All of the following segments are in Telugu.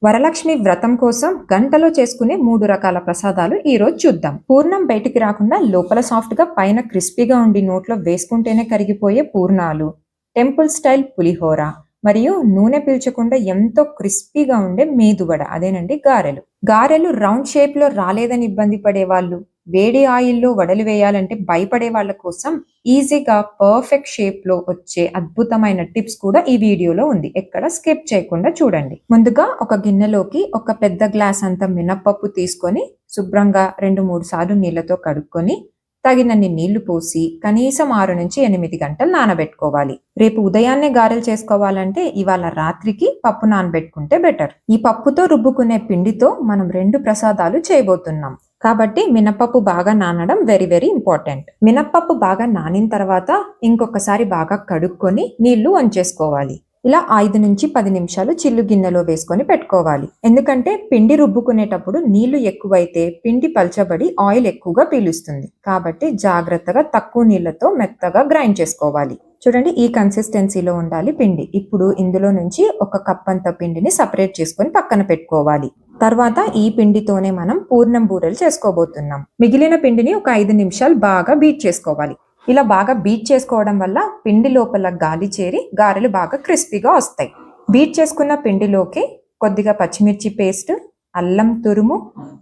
వరలక్ష్మి వ్రతం కోసం గంటలో చేసుకునే 3 రకాల ప్రసాదాలు ఈ రోజు చూద్దాం. పూర్ణం బయటికి రాకుండా లోపల సాఫ్ట్ గా పైన క్రిస్పీగా ఉండి నోట్లో వేసుకుంటేనే కరిగిపోయే పూర్ణాలు, టెంపుల్ స్టైల్ పులిహోర మరియు నూనె పీల్చకుండా ఎంతో క్రిస్పీగా ఉండే మేదువడ అదేనండి గారెలు. గారెలు రౌండ్ షేప్ లో రాలేదని ఇబ్బంది పడే వాళ్ళు, వేడి ఆయిల్లో వడలు వేయాలంటే భయపడే వాళ్ళ కోసం ఈజీగా పర్ఫెక్ట్ షేప్ లో వచ్చే అద్భుతమైన టిప్స్ కూడా ఈ వీడియోలో ఉంది. ఎక్కడ స్కిప్ చేయకుండా చూడండి. ముందుగా ఒక గిన్నెలోకి ఒక పెద్ద గ్లాస్ అంత మినప్పప్పు తీసుకొని శుభ్రంగా 2-3 సార్లు నీళ్లతో కడుక్కొని తగినన్ని నీళ్లు పోసి కనీసం 6 నుంచి 8 గంటలు నానబెట్టుకోవాలి. రేపు ఉదయాన్నే గారెలు చేసుకోవాలంటే ఇవాళ రాత్రికి పప్పు నానబెట్టుకుంటే బెటర్. ఈ పప్పుతో రుబ్బుకునే పిండితో మనం 2 ప్రసాదాలు చేయబోతున్నాం. కాబట్టి మినపప్పు బాగా నానడం వెరీ వెరీ ఇంపార్టెంట్. మినపప్పు బాగా నానిన తర్వాత ఇంకొకసారి బాగా కడుక్కొని నీళ్లు వంచేసుకోవాలి. ఇలా 5 నుంచి 10 నిమిషాలు చిల్లు గిన్నెలో వేసుకొని పెట్టుకోవాలి. ఎందుకంటే పిండి రుబ్బుకునేటప్పుడు నీళ్లు ఎక్కువైతే పిండి పల్చబడి ఆయిల్ ఎక్కువగా పీలుస్తుంది. కాబట్టి జాగ్రత్తగా తక్కువ నీళ్లతో మెత్తగా గ్రైండ్ చేసుకోవాలి. చూడండి, ఈ కన్సిస్టెన్సీలో ఉండాలి పిండి. ఇప్పుడు ఇందులో నుంచి ఒక కప్ అంత పిండిని సపరేట్ చేసుకొని పక్కన పెట్టుకోవాలి. తర్వాత ఈ పిండితోనే మనం పూర్ణం బూరెలు చేసుకోబోతున్నాం. మిగిలిన పిండిని ఒక 5 నిమిషాలు బాగా బీట్ చేసుకోవాలి. ఇలా బాగా బీట్ చేసుకోవడం వల్ల పిండి లోపల గాలి చేరి గారెలు బాగా క్రిస్పీగా వస్తాయి. బీట్ చేసుకున్న పిండిలోకి కొద్దిగా పచ్చిమిర్చి పేస్ట్, అల్లం తురుము,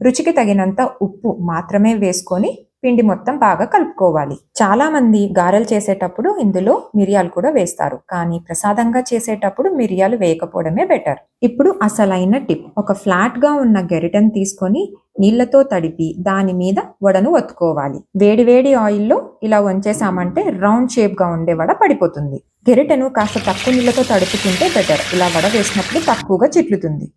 రుచికి తగినంత ఉప్పు మాత్రమే వేసుకొని పిండి మొత్తం బాగా కలుపుకోవాలి. చాలా మంది గారెలు చేసేటప్పుడు ఇందులో మిరియాలు కూడా వేస్తారు, కానీ ప్రసాదంగా చేసేటప్పుడు మిరియాలు వేయకపోవడమే బెటర్. ఇప్పుడు అసలైన టిప్, ఒక ఫ్లాట్ గా ఉన్న గెరిటను తీసుకొని నీళ్లతో తడిపి దాని మీద వడను ఒత్తుకోవాలి. వేడి వేడి ఆయిల్లో ఇలా వంచేసామంటే రౌండ్ షేప్ గా ఉండే వడ పడిపోతుంది. గెరిటను కాస్త తక్కువ నీళ్లతో తడుపుకుంటే బెటర్. ఇలా వడ వేసినప్పుడు తక్కువగా చిట్లుతుంది.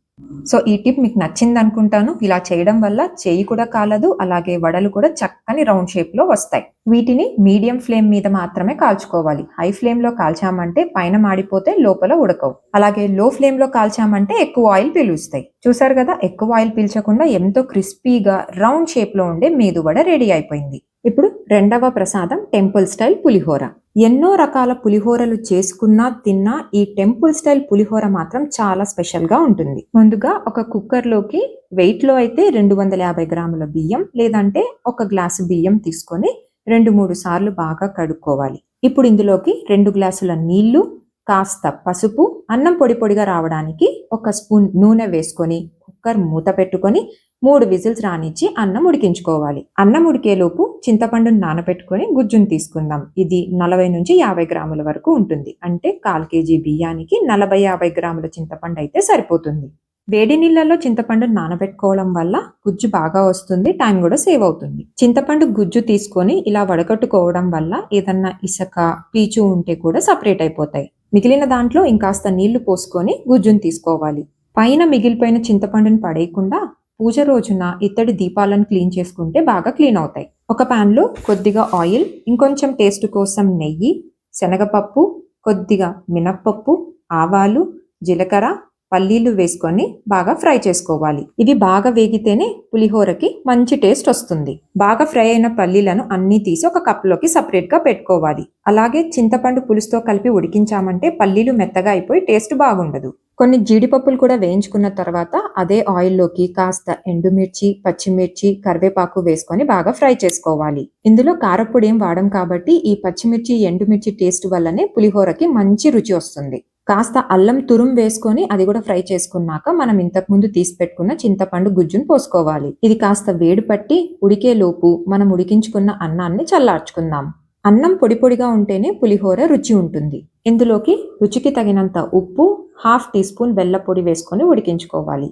సో ఈ టిప్ మీకు నచ్చింది అనుకుంటాను. ఇలా చేయడం వల్ల చేయి కూడా కాలదు, అలాగే వడలు కూడా చక్కని రౌండ్ షేప్ లో వస్తాయి. వీటిని మీడియం ఫ్లేమ్ మీద మాత్రమే కాల్చుకోవాలి. హై ఫ్లేమ్ లో కాల్చామంటే పైన మాడిపోతే లోపల ఉడకవు. అలాగే లో ఫ్లేమ్ లో కాల్చామంటే ఎక్కువ ఆయిల్ పీలుస్తాయి. చూసారు కదా, ఎక్కువ ఆయిల్ పీల్చకుండా ఎంతో క్రిస్పీగా రౌండ్ షేప్ లో ఉండే మేదువడ రెడీ అయిపోయింది. ఇప్పుడు రెండవ ప్రసాదం టెంపుల్ స్టైల్ పులిహోర. ఎన్నో రకాల పులిహోరలు చేసుకున్నా తిన్నా ఈ టెంపుల్ స్టైల్ పులిహోర మాత్రం చాలా స్పెషల్ గా ఉంటుంది. ముందుగా ఒక కుక్కర్ లోకి వెయిట్ లో అయితే 250 గ్రాముల బియ్యం లేదంటే 1 గ్లాసు బియ్యం తీసుకొని 2-3 సార్లు బాగా కడుక్కోవాలి. ఇప్పుడు ఇందులోకి 2 గ్లాసుల నీళ్లు, కాస్త పసుపు, అన్నం పొడి పొడిగా రావడానికి 1 స్పూన్ నూనె వేసుకొని కుక్కర్ మూత పెట్టుకొని 3 విజిల్స్ రానిచ్చి అన్నం ఉడికించుకోవాలి. అన్నం ఉడికేలోపు చింతపండును నానబెట్టుకొని గుజ్జును తీసుకుందాం. ఇది 40 నుంచి 50 గ్రాముల వరకు ఉంటుంది. అంటే 1/4 కేజీ బియ్యానికి 40-50 గ్రాముల చింతపండు అయితే సరిపోతుంది. వేడి నీళ్ళలో చింతపండు నానబెట్టుకోవడం వల్ల గుజ్జు బాగా వస్తుంది, టైం కూడా సేవ్ అవుతుంది. చింతపండు గుజ్జు తీసుకొని ఇలా వడకట్టుకోవడం వల్ల ఏదన్నా ఇసక, పీచు ఉంటే కూడా సపరేట్ అయిపోతాయి. మిగిలిన దాంట్లో ఇంకాస్త నీళ్లు పోసుకొని గుజ్జును తీసుకోవాలి. పైన మిగిలిపోయిన చింతపండును పడేయకుండా పూజ రోజున ఇత్తడి దీపాలను క్లీన్ చేసుకుంటే బాగా క్లీన్ అవుతాయి. ఒక పాన్ లో కొద్దిగా ఆయిల్, ఇంకొంచెం టేస్ట్ కోసం నెయ్యి, శనగపప్పు, కొద్దిగా మినప్పప్పు, ఆవాలు, జీలకర్ర, పల్లీలు వేసుకొని బాగా ఫ్రై చేసుకోవాలి. ఇవి బాగా వేగితేనే పులిహోరకి మంచి టేస్ట్ వస్తుంది. బాగా ఫ్రై అయిన పల్లీలను అన్ని తీసి ఒక కప్లోకి సపరేట్ గా పెట్టుకోవాలి. అలాగే చింతపండు పులుసుతో కలిపి ఉడికించామంటే పల్లీలు మెత్తగా అయిపోయి టేస్ట్ బాగుండదు. కొన్ని జీడిపప్పులు కూడా వేయించుకున్న తర్వాత అదే ఆయిల్లోకి కాస్త ఎండుమిర్చి, పచ్చిమిర్చి, కరివేపాకు వేసుకొని బాగా ఫ్రై చేసుకోవాలి. ఇందులో కారప్పొడి ఏం వాడం కాబట్టి ఈ పచ్చిమిర్చి, ఎండుమిర్చి టేస్ట్ వల్లనే పులిహోరకి మంచి రుచి వస్తుంది. కాస్త అల్లం తురుము వేసుకొని అది కూడా ఫ్రై చేసుకున్నాక మనం ఇంతకు ముందు తీసి పెట్టుకున్న చింతపండు గుజ్జును పోసుకోవాలి. ఇది కాస్త వేడి పట్టి ఉడికే లోపు మనం ఉడికించుకున్న అన్నాన్ని చల్లార్చుకుందాం. అన్నం పొడి పొడిగా ఉంటేనే పులిహోర రుచి ఉంటుంది. ఇందులోకి రుచికి తగినంత ఉప్పు, 1/2 టీ స్పూన్ బెల్ల పొడి వేసుకొని ఉడికించుకోవాలి.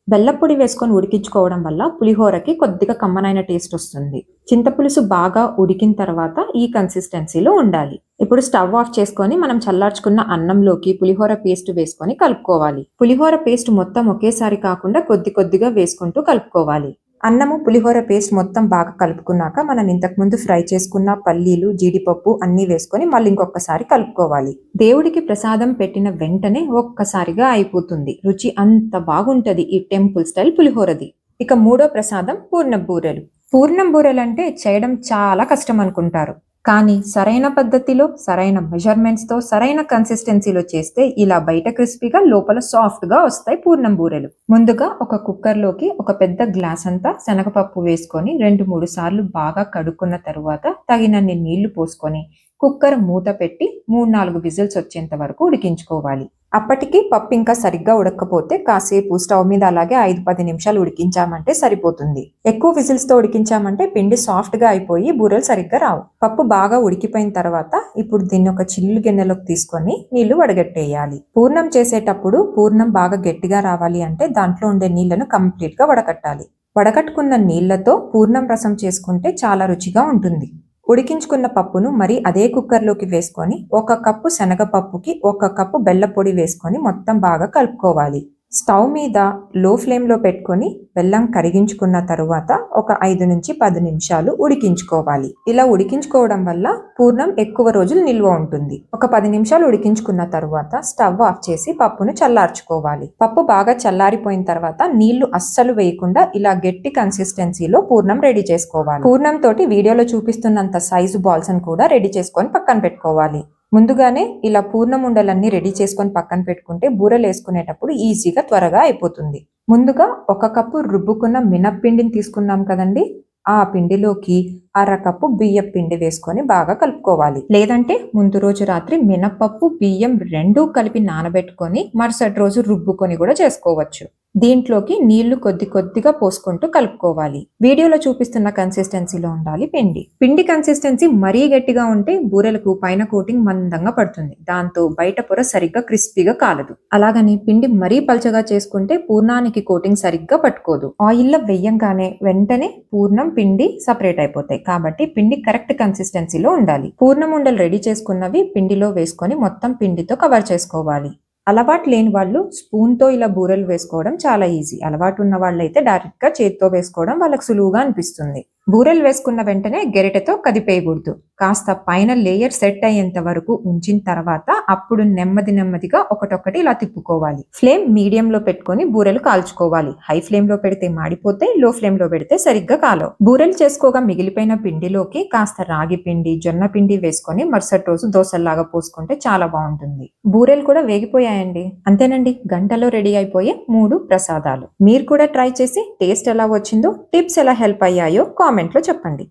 బెల్లపొడి వేసుకొని ఉడికించుకోవడం వల్ల పులిహోరకి కొద్దిగా కమ్మనైన టేస్ట్ వస్తుంది. చింతపులుసు బాగా ఉడికిన తర్వాత ఈ కన్సిస్టెన్సీలో ఉండాలి. ఇప్పుడు స్టవ్ ఆఫ్ చేసుకొని మనం చల్లార్చుకున్న అన్నంలోకి పులిహోర పేస్ట్ వేసుకొని కలుపుకోవాలి. పులిహోర పేస్ట్ మొత్తం ఒకేసారి కాకుండా కొద్ది కొద్దిగా వేసుకుంటూ కలుపుకోవాలి. అన్నము పులిహోర పేస్ట్ మొత్తం బాగా కలుపుకున్నాక మనం ఇంతకుముందు ఫ్రై చేసుకున్న పల్లీలు, జీడిపప్పు అన్నీ వేసుకొని మళ్ళీ ఇంకొకసారి కలుపుకోవాలి. దేవుడికి ప్రసాదం పెట్టిన వెంటనే ఒక్కసారిగా అయిపోతుంది. రుచి అంత బాగుంటది ఈ టెంపుల్ స్టైల్ పులిహోరది. ఇక మూడో ప్రసాదం పూర్ణం బూరెలు. పూర్ణం బూరెలు అంటే చేయడం చాలా కష్టం అనుకుంటారు, కానీ సరైన పద్ధతిలో, సరైన మెజర్మెంట్స్‌తో, సరైన కన్సిస్టెన్సీలో చేస్తే ఇలా బయట క్రిస్పీగా, లోపల సాఫ్ట్‌గా వస్తాయి పూర్ణం బూరెలు. ముందుగా ఒక కుక్కర్‌లోకి ఒక పెద్ద గ్లాస్ అంతా శనగపప్పు వేసుకొని 2, 3 సార్లు బాగా కడుక్కున్న తరువాత తగినన్ని నీళ్లు పోసుకొని కుక్కర్ మూత పెట్టి 3, 4 విజిల్స్ వచ్చేంత వరకు ఉడికించుకోవాలి. అప్పటికి పప్పు ఇంకా సరిగ్గా ఉడకపోతే కాసేపు స్టవ్ మీద అలాగే 5-10 నిమిషాలు ఉడికించామంటే సరిపోతుంది. ఎక్కువ విజిల్స్ తో ఉడికించామంటే పిండి సాఫ్ట్ గా అయిపోయి బూరెలు సరిగ్గా రావు. పప్పు బాగా ఉడికిపోయిన తర్వాత ఇప్పుడు దీన్ని ఒక చిల్లు గిన్నెలోకి తీసుకొని నీళ్లు వడగట్టేయాలి. పూర్ణం చేసేటప్పుడు పూర్ణం బాగా గట్టిగా రావాలి అంటే దాంట్లో ఉండే నీళ్లను కంప్లీట్ గా వడకట్టాలి. వడకట్టుకున్న నీళ్లతో పూర్ణం రసం చేసుకుంటే చాలా రుచిగా ఉంటుంది. ఉడికించుకున్న పప్పును మరి అదే కుక్కర్లోకి వేసుకొని 1 కప్పు శనగపప్పుకి 1 కప్పు బెల్ల పొడి వేసుకొని మొత్తం బాగా కలుపుకోవాలి. స్టవ్ మీద లో ఫ్లేమ్లో పెట్టుకొని బెల్లం కరిగించుకున్న తరువాత ఒక 5 నుంచి 10 నిమిషాలు ఉడికించుకోవాలి. ఇలా ఉడికించుకోవడం వల్ల పూర్ణం ఎక్కువ రోజులు నిల్వ ఉంటుంది. ఒక 10 నిమిషాలు ఉడికించుకున్న తరువాత స్టవ్ ఆఫ్ చేసి పప్పును చల్లార్చుకోవాలి. పప్పు బాగా చల్లారిపోయిన తర్వాత నీళ్లు అస్సలు వేయకుండా ఇలా గట్టి కన్సిస్టెన్సీలో పూర్ణం రెడీ చేసుకోవాలి. పూర్ణం తోటి వీడియోలో చూపిస్తున్నంత సైజు బాల్స్ కూడా రెడీ చేసుకొని పక్కన పెట్టుకోవాలి. ముందుగానే ఇలా పూర్ణం ఉండలన్నీ రెడీ చేసుకొని పక్కన పెట్టుకుంటే బూరెలు వేసుకునేటప్పుడు ఈజీగా త్వరగా అయిపోతుంది. ముందుగా 1 కప్పు రుబ్బుకున్న మినప్పిండిని తీసుకున్నాం కదండి, ఆ పిండిలోకి 1/2 కప్పు బియ్యం పిండి వేసుకొని బాగా కలుపుకోవాలి. లేదంటే ముందు రోజు రాత్రి మినపప్పు, బియ్యం రెండూ కలిపి నానబెట్టుకొని మరుసటి రోజు రుబ్బుకొని కూడా చేసుకోవచ్చు. దీంట్లోకి నీళ్లు కొద్ది కొద్దిగా పోసుకుంటూ కలుపుకోవాలి. వీడియోలో చూపిస్తున్న కన్సిస్టెన్సీలో ఉండాలి పిండి. పిండి కన్సిస్టెన్సీ మరీ గట్టిగా ఉంటే బూరెలకు పైన కోటింగ్ మందంగా పడుతుంది. దాంతో బయట పొర సరిగ్గా క్రిస్పీగా కాలదు. అలాగని పిండి మరీ పల్చగా చేసుకుంటే పూర్ణానికి కోటింగ్ సరిగ్గా పట్టుకోదు. ఆయిల్లో వెయ్యంగానే వెంటనే పూర్ణం, పిండి సపరేట్ అయిపోతాయి. కాబట్టి పిండి కరెక్ట్ కన్సిస్టెన్సీలో ఉండాలి. పూర్ణం ఉండలు రెడీ చేసుకున్నవి పిండిలో వేసుకొని మొత్తం పిండితో కవర్ చేసుకోవాలి. అలవాటు లేని వాళ్ళు స్పూన్తో ఇలా బూరెలు వేసుకోవడం చాలా ఈజీ. అలవాటు ఉన్న వాళ్ళైతే డైరెక్ట్గా చేతితో వేసుకోవడం వాళ్ళకి సులువుగా అనిపిస్తుంది. బూరెలు వేసుకున్న వెంటనే గెరిటెతో కదిపేయకూడదు. కాస్త పైన లేయర్ సెట్ అయ్యేంత వరకు ఉంచిన తర్వాత అప్పుడు నెమ్మదిగా ఒకటొక్కటి ఇలా తిప్పుకోవాలి. ఫ్లేమ్ మీడియంలో పెట్టుకొని బూరెలు కాల్చుకోవాలి. హై ఫ్లేమ్ లో పెడితే మాడిపోతే, లో ఫ్లేమ్ లో పెడితే సరిగ్గా కాలవు. బూరెలు చేసుకోగా మిగిలిపోయిన పిండిలోకి కాస్త రాగి పిండి, జొన్న పిండి వేసుకొని మరుసటి రోజు దోశల్లాగా పోసుకుంటే చాలా బాగుంటుంది. బూరెలు కూడా వేగిపోయాయండి. అంతేనండి, గంటలో రెడీ అయిపోయే 3 ప్రసాదాలు. మీరు కూడా ట్రై చేసి టేస్ట్ ఎలా వచ్చిందో, టిప్స్ ఎలా హెల్ప్ అయ్యాయో కామెంట్లో చెప్పండి.